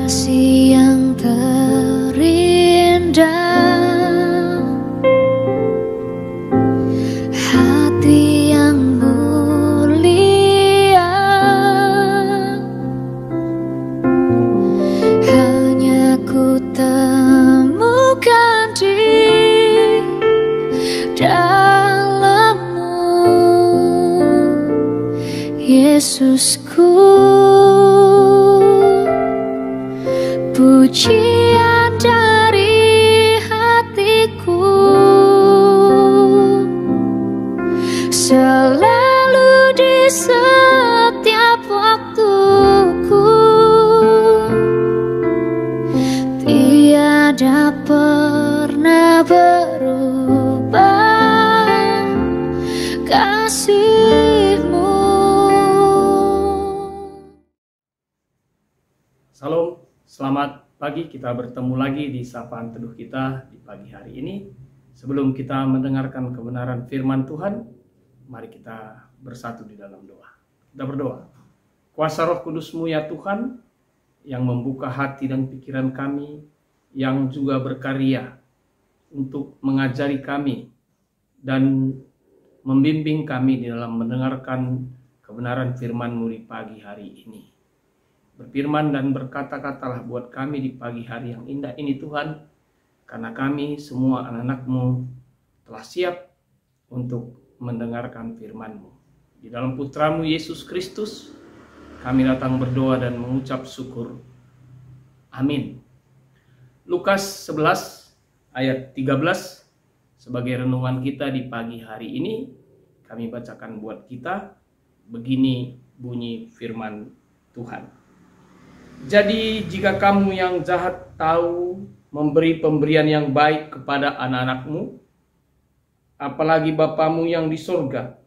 kasih yang terindah, hati yang mulia, hanya ku temukan di dalam-Mu, Yesusku. Pujian dari hatiku selalu di setiap waktuku, tiada pernah berubah kasih-Mu. Salam. Selamat pagi, kita bertemu lagi di Sapaan Teduh kita di pagi hari ini. Sebelum kita mendengarkan kebenaran firman Tuhan, mari kita bersatu di dalam doa. Kita berdoa. Kuasa Roh Kudus-Mu ya Tuhan, yang membuka hati dan pikiran kami, yang juga berkarya untuk mengajari kami dan membimbing kami di dalam mendengarkan kebenaran firman-Mu di pagi hari ini. Berfirman dan berkata-katalah buat kami di pagi hari yang indah ini Tuhan, karena kami semua anak-anak-Mu telah siap untuk mendengarkan firman-Mu. Di dalam Putra-Mu Yesus Kristus, kami datang berdoa dan mengucap syukur. Amin. Lukas 11 ayat 13 sebagai renungan kita di pagi hari ini, kami bacakan buat kita. Begini bunyi firman Tuhan. Jadi jika kamu yang jahat tahu memberi pemberian yang baik kepada anak-anakmu, apalagi Bapamu yang di surga,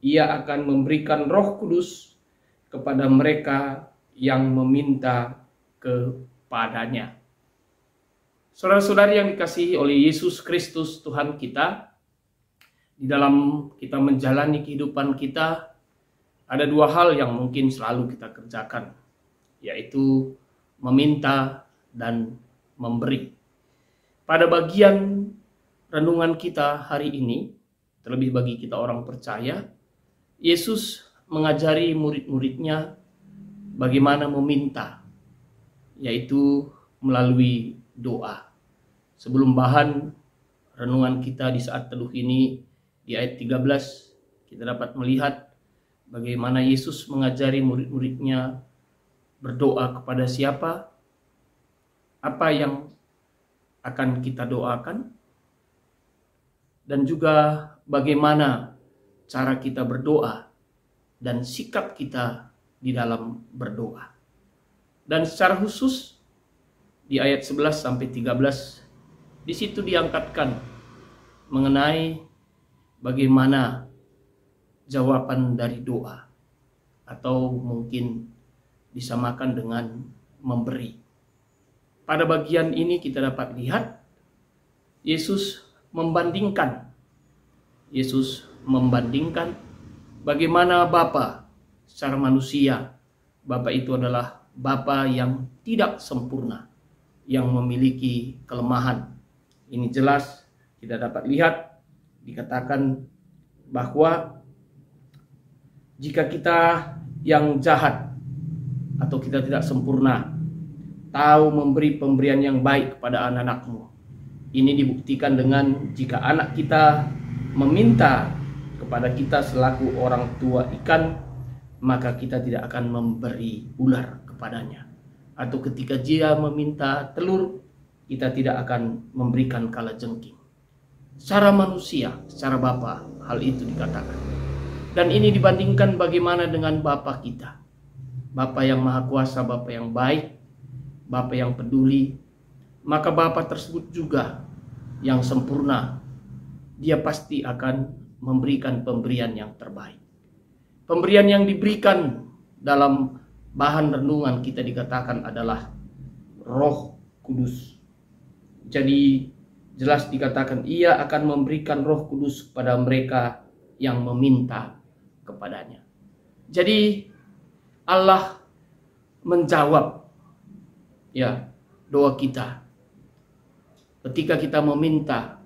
Ia akan memberikan Roh Kudus kepada mereka yang meminta kepadanya. Saudara-saudari yang dikasihi oleh Yesus Kristus Tuhan kita, di dalam kita menjalani kehidupan kita, ada dua hal yang mungkin selalu kita kerjakan, yaitu meminta dan memberi. Pada bagian renungan kita hari ini, terlebih bagi kita orang percaya, Yesus mengajari murid-muridnya bagaimana meminta, yaitu melalui doa. Sebelum bahan renungan kita di saat teduh ini, di ayat 13, kita dapat melihat bagaimana Yesus mengajari murid-muridnya berdoa kepada siapa, apa yang akan kita doakan, dan juga bagaimana cara kita berdoa dan sikap kita di dalam berdoa. Dan secara khusus di ayat 11 sampai 13 di situ diangkatkan mengenai bagaimana jawaban dari doa, atau mungkin disamakan dengan memberi. Pada bagian ini kita dapat lihat Yesus membandingkan bagaimana Bapa secara manusia. Bapa itu adalah Bapa yang tidak sempurna, yang memiliki kelemahan. Ini jelas kita dapat lihat, dikatakan bahwa jika kita yang jahat atau kita tidak sempurna tahu memberi pemberian yang baik kepada anak-anakmu, ini dibuktikan dengan jika anak kita meminta kepada kita selaku orang tua ikan, maka kita tidak akan memberi ular kepadanya. Atau ketika dia meminta telur, kita tidak akan memberikan kalajengking. Secara manusia, secara Bapa, hal itu dikatakan. Dan ini dibandingkan bagaimana dengan Bapa kita. Bapa yang maha kuasa, Bapa yang baik, Bapa yang peduli. Maka Bapa tersebut juga yang sempurna. Dia pasti akan memberikan pemberian yang terbaik. Pemberian yang diberikan dalam bahan renungan kita dikatakan adalah Roh Kudus. Jadi jelas dikatakan Ia akan memberikan Roh Kudus kepada mereka yang meminta kepadanya. Jadi Allah menjawab ya doa kita. Ketika kita meminta,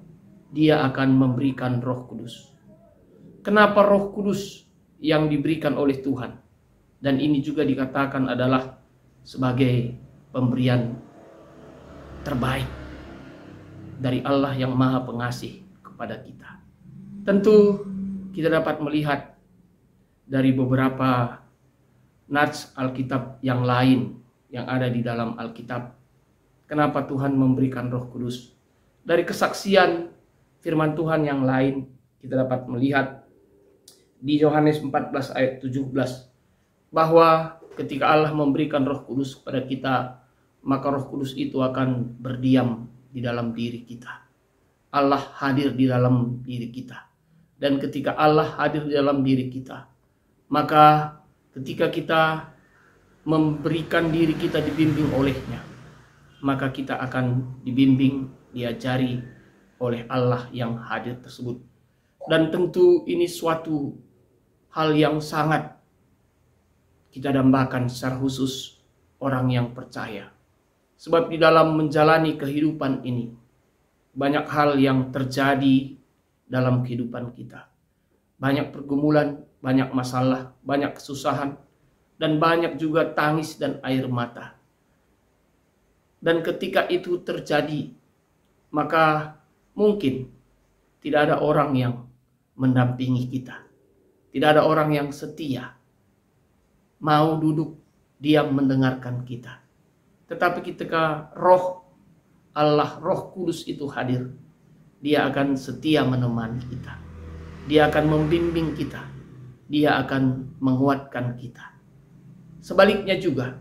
Dia akan memberikan Roh Kudus. Kenapa Roh Kudus yang diberikan oleh Tuhan? Dan ini juga dikatakan adalah sebagai pemberian terbaik dari Allah yang Maha Pengasih kepada kita. Tentu kita dapat melihat dari beberapa nats Alkitab yang lain yang ada di dalam Alkitab, kenapa Tuhan memberikan Roh Kudus. Dari kesaksian firman Tuhan yang lain, kita dapat melihat di Yohanes 14 ayat 17, bahwa ketika Allah memberikan Roh Kudus kepada kita, maka Roh Kudus itu akan berdiam di dalam diri kita. Allah hadir di dalam diri kita. Dan ketika Allah hadir di dalam diri kita, maka ketika kita memberikan diri kita dibimbing olehnya, maka kita akan dibimbing, diajari oleh Allah yang hadir tersebut. Dan tentu ini suatu hal yang sangat kita dambakan secara khusus orang yang percaya. Sebab di dalam menjalani kehidupan ini, banyak hal yang terjadi dalam kehidupan kita. Banyak pergumulan, banyak masalah, banyak kesusahan, dan banyak juga tangis dan air mata. Dan ketika itu terjadi, maka mungkin tidak ada orang yang mendampingi kita. Tidak ada orang yang setia, mau duduk diam mendengarkan kita. Tetapi ketika Roh Allah, Roh Kudus itu hadir, Dia akan setia menemani kita. Dia akan membimbing kita. Dia akan menguatkan kita. Sebaliknya juga,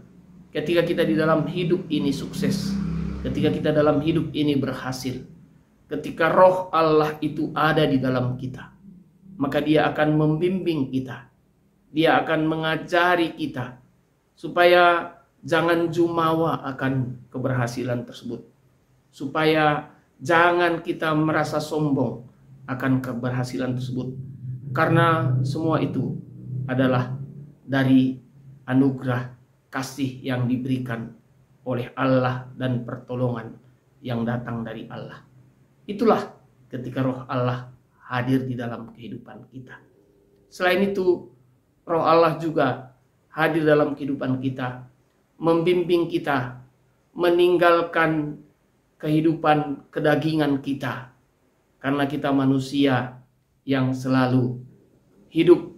ketika kita di dalam hidup ini sukses, ketika kita dalam hidup ini berhasil, ketika Roh Allah itu ada di dalam kita, maka Dia akan membimbing kita. Dia akan mengajari kita supaya jangan jumawa akan keberhasilan tersebut. Supaya jangan kita merasa sombong akan keberhasilan tersebut. Karena semua itu adalah dari anugerah kasih yang diberikan oleh Allah dan pertolongan yang datang dari Allah. Itulah ketika Roh Allah hadir di dalam kehidupan kita. Selain itu, Roh Allah juga hadir dalam kehidupan kita, membimbing kita, meninggalkan kehidupan kedagingan kita. Karena kita manusia yang selalu hidup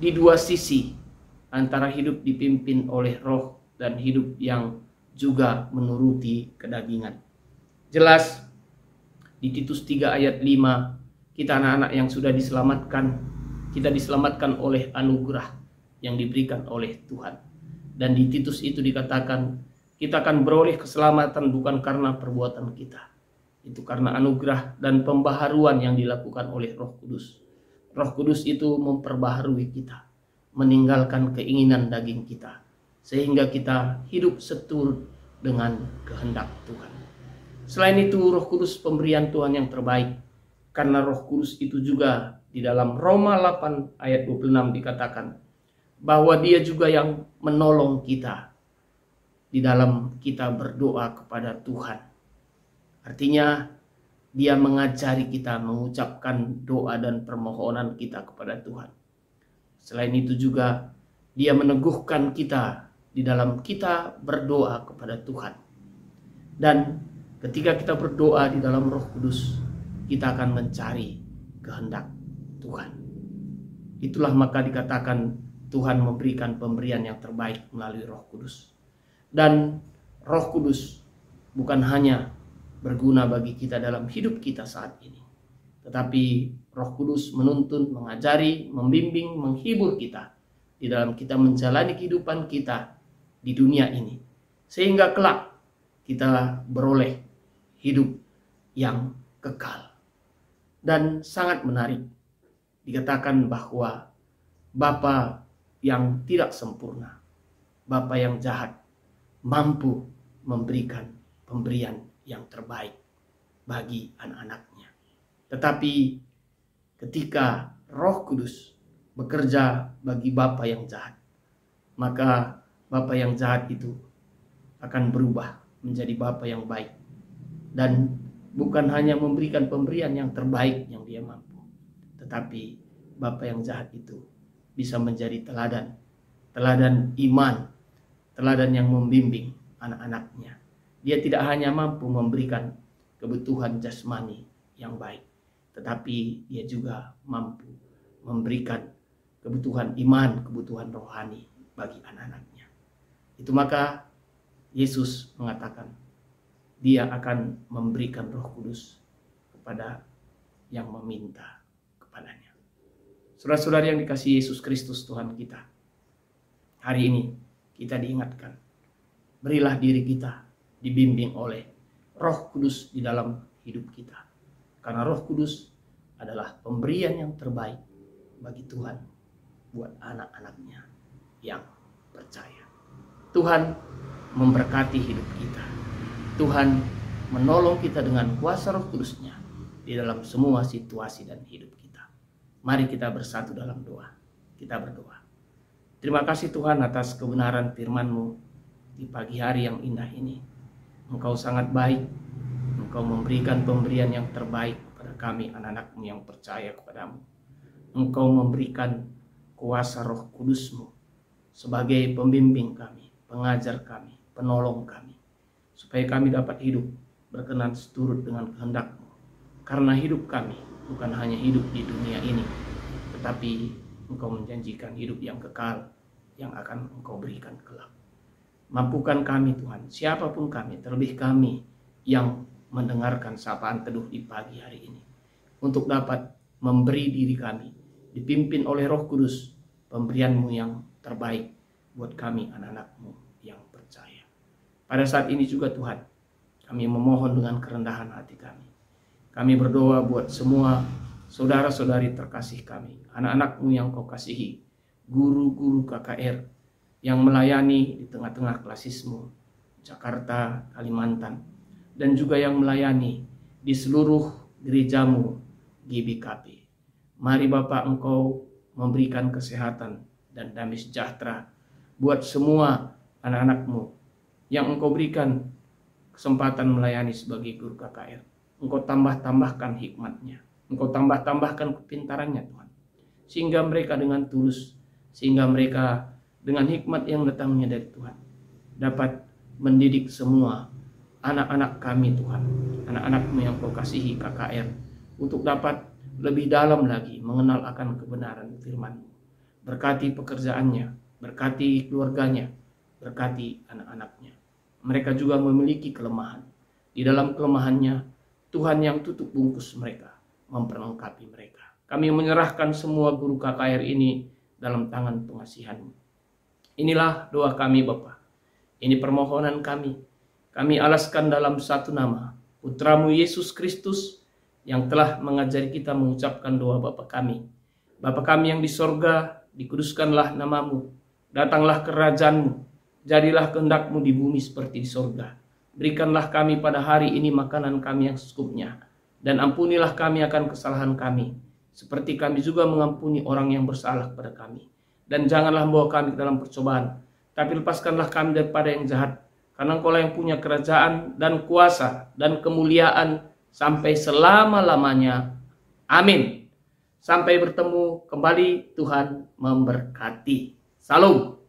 di dua sisi, antara hidup dipimpin oleh Roh dan hidup yang juga menuruti kedagingan. Jelas di Titus 3 ayat 5, kita anak-anak yang sudah diselamatkan, kita diselamatkan oleh anugerah yang diberikan oleh Tuhan. Dan di Titus itu dikatakan, kita akan beroleh keselamatan bukan karena perbuatan kita. Itu karena anugerah dan pembaharuan yang dilakukan oleh Roh Kudus. Roh Kudus itu memperbaharui kita, meninggalkan keinginan daging kita, sehingga kita hidup seturut dengan kehendak Tuhan. Selain itu, Roh Kudus pemberian Tuhan yang terbaik, karena Roh Kudus itu juga di dalam Roma 8 ayat 26 dikatakan bahwa Dia juga yang menolong kita di dalam kita berdoa kepada Tuhan. Artinya Dia mengajari kita mengucapkan doa dan permohonan kita kepada Tuhan. Selain itu juga Dia meneguhkan kita di dalam kita berdoa kepada Tuhan. Dan ketika kita berdoa di dalam Roh Kudus, kita akan mencari kehendak Tuhan. Itulah maka dikatakan Tuhan memberikan pemberian yang terbaik melalui Roh Kudus. Dan Roh Kudus bukan hanya berguna bagi kita dalam hidup kita saat ini, tetapi Roh Kudus menuntun, mengajari, membimbing, menghibur kita di dalam kita menjalani kehidupan kita di dunia ini, sehingga kelak kita beroleh hidup yang kekal. Dan sangat menarik, dikatakan bahwa Bapa yang tidak sempurna, Bapa yang jahat, mampu memberikan pemberian yang terbaik bagi anak-anaknya. Tetapi ketika Roh Kudus bekerja bagi bapa yang jahat, maka bapa yang jahat itu akan berubah menjadi bapa yang baik. Dan bukan hanya memberikan pemberian yang terbaik yang dia mampu, tetapi bapa yang jahat itu bisa menjadi teladan iman, teladan yang membimbing anak-anaknya. Dia tidak hanya mampu memberikan kebutuhan jasmani yang baik, tetapi dia juga mampu memberikan kebutuhan iman, kebutuhan rohani bagi anak-anaknya. Itu maka Yesus mengatakan dia akan memberikan Roh Kudus kepada yang meminta kepadanya. Saudara-saudara yang dikasihi Yesus Kristus Tuhan kita, hari ini kita diingatkan, berilah diri kita dibimbing oleh Roh Kudus di dalam hidup kita. Karena Roh Kudus adalah pemberian yang terbaik bagi Tuhan buat anak-anaknya yang percaya. Tuhan memberkati hidup kita. Tuhan menolong kita dengan kuasa Roh Kudus-Nya di dalam semua situasi dan hidup kita. Mari kita bersatu dalam doa. Kita berdoa. Terima kasih Tuhan atas kebenaran firman-Mu di pagi hari yang indah ini. Engkau sangat baik. Engkau memberikan pemberian yang terbaik kepada kami, anak-anak-Mu yang percaya kepadamu. Engkau memberikan kuasa Roh Kudus-Mu sebagai pembimbing kami, pengajar kami, penolong kami, supaya kami dapat hidup berkenan seturut dengan kehendak-Mu. Karena hidup kami bukan hanya hidup di dunia ini, tetapi Engkau menjanjikan hidup yang kekal yang akan Engkau berikan kelak. Mampukan kami Tuhan, siapapun kami, terlebih kami yang mendengarkan sapaan teduh di pagi hari ini, untuk dapat memberi diri kami, dipimpin oleh Roh Kudus, pemberian-Mu yang terbaik buat kami anak-anak-Mu yang percaya. Pada saat ini juga Tuhan, kami memohon dengan kerendahan hati kami. Kami berdoa buat semua saudara-saudari terkasih kami, anak-anak-Mu yang Kau kasihi, guru-guru KKR yang melayani di tengah-tengah klasismu, Jakarta, Kalimantan, dan juga yang melayani di seluruh gerejamu GBKP. Mari Bapak Engkau memberikan kesehatan dan damai sejahtera buat semua anak-anak-Mu yang Engkau berikan kesempatan melayani sebagai guru KKR. Engkau tambah-tambahkan hikmatnya, Engkau tambah-tambahkan kepintarannya Tuhan, sehingga mereka dengan tulus, sehingga mereka dengan hikmat yang datangnya dari Tuhan dapat mendidik semua anak-anak kami Tuhan, anak-anak-Mu yang Kau kasihi KKR, untuk dapat lebih dalam lagi mengenal akan kebenaran firman-Mu. Berkati pekerjaannya, berkati keluarganya, berkati anak-anaknya. Mereka juga memiliki kelemahan. Di dalam kelemahannya, Tuhan yang tutup bungkus mereka, memperlengkapi mereka. Kami menyerahkan semua guru KKR ini dalam tangan pengasihan-Mu. Inilah doa kami Bapa. Ini permohonan kami. Kami alaskan dalam satu nama, Putra-Mu Yesus Kristus, yang telah mengajari kita mengucapkan doa Bapa kami. Bapa kami yang di sorga, dikuduskanlah nama-Mu. Datanglah kerajaan-Mu. Jadilah kehendak-Mu di bumi seperti di sorga. Berikanlah kami pada hari ini makanan kami yang secukupnya. Dan ampunilah kami akan kesalahan kami, seperti kami juga mengampuni orang yang bersalah kepada kami. Dan janganlah membawa kami ke dalam percobaan, tapi lepaskanlah kami daripada yang jahat. Karena Engkau lah yang punya kerajaan dan kuasa dan kemuliaan sampai selama-lamanya. Amin. Sampai bertemu kembali, Tuhan memberkati. Salam.